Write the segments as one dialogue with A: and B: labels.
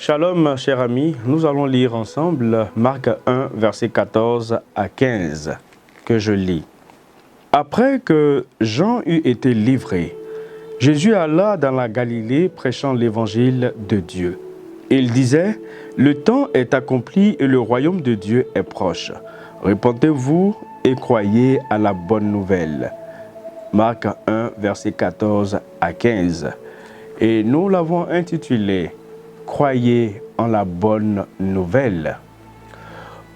A: Shalom, chers amis, nous allons lire ensemble Marc 1, versets 14 à 15, que je lis. Après que Jean eut été livré, Jésus alla dans la Galilée prêchant l'évangile de Dieu. Il disait, « Le temps est accompli et le royaume de Dieu est proche. Repentez-vous et croyez à la bonne nouvelle. » Marc 1, versets 14 à 15. Et nous l'avons intitulé « Croyez en la bonne nouvelle ».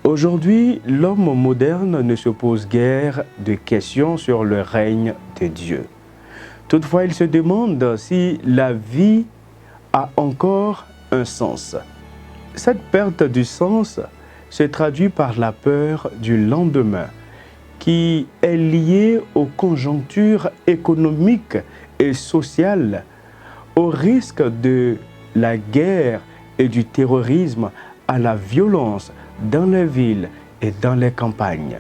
A: Aujourd'hui, l'homme moderne ne se pose guère de questions sur le règne de Dieu. Toutefois, il se demande si la vie a encore un sens. Cette perte du sens se traduit par la peur du lendemain, qui est liée aux conjonctures économiques et sociales, au risque de la guerre et du terrorisme, à la violence dans les villes et dans les campagnes.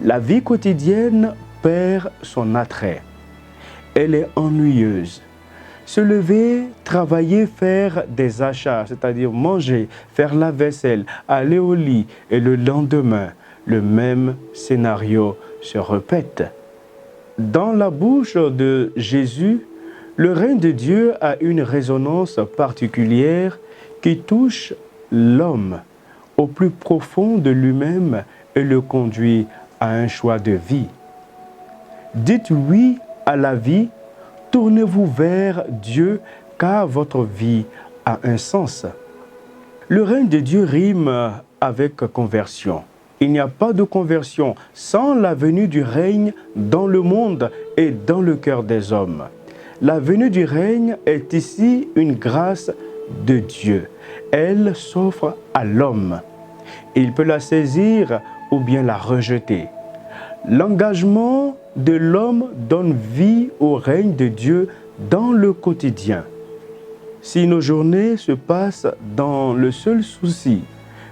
A: La vie quotidienne perd son attrait. Elle est ennuyeuse. Se lever, travailler, faire des achats, c'est-à-dire manger, faire la vaisselle, aller au lit, et le lendemain, le même scénario se répète. Dans la bouche de Jésus, le règne de Dieu a une résonance particulière qui touche l'homme au plus profond de lui-même et le conduit à un choix de vie. Dites oui à la vie, tournez-vous vers Dieu car votre vie a un sens. Le règne de Dieu rime avec conversion. Il n'y a pas de conversion sans la venue du règne dans le monde et dans le cœur des hommes. La venue du règne est ici une grâce de Dieu. Elle s'offre à l'homme. Il peut la saisir ou bien la rejeter. L'engagement de l'homme donne vie au règne de Dieu dans le quotidien. Si nos journées se passent dans le seul souci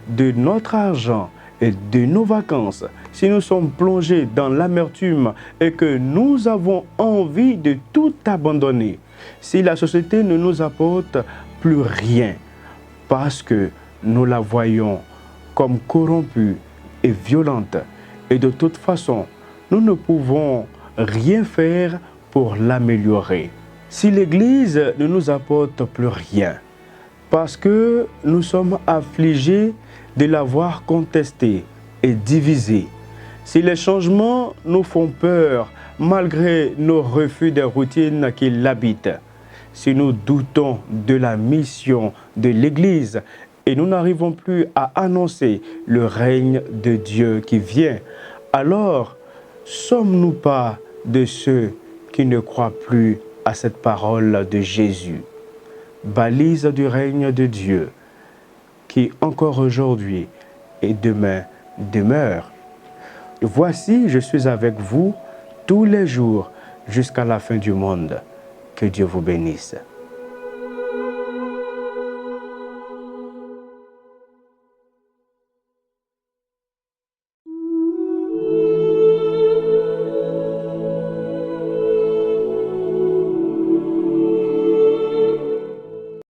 A: de notre argent et de nos vacances, si nous sommes plongés dans l'amertume et que nous avons envie de tout abandonner, si la société ne nous apporte plus rien, parce que nous la voyons comme corrompue et violente, et de toute façon, nous ne pouvons rien faire pour l'améliorer. Si l'Église ne nous apporte plus rien, parce que nous sommes affligés de l'avoir contestée et divisée, si les changements nous font peur malgré nos refus des routines qui l'habitent, si nous doutons de la mission de l'Église et nous n'arrivons plus à annoncer le règne de Dieu qui vient, alors sommes-nous pas de ceux qui ne croient plus à cette parole de Jésus, balise du règne de Dieu, qui encore aujourd'hui et demain demeure? Voici, je suis avec vous tous les jours jusqu'à la fin du monde. Que Dieu vous bénisse.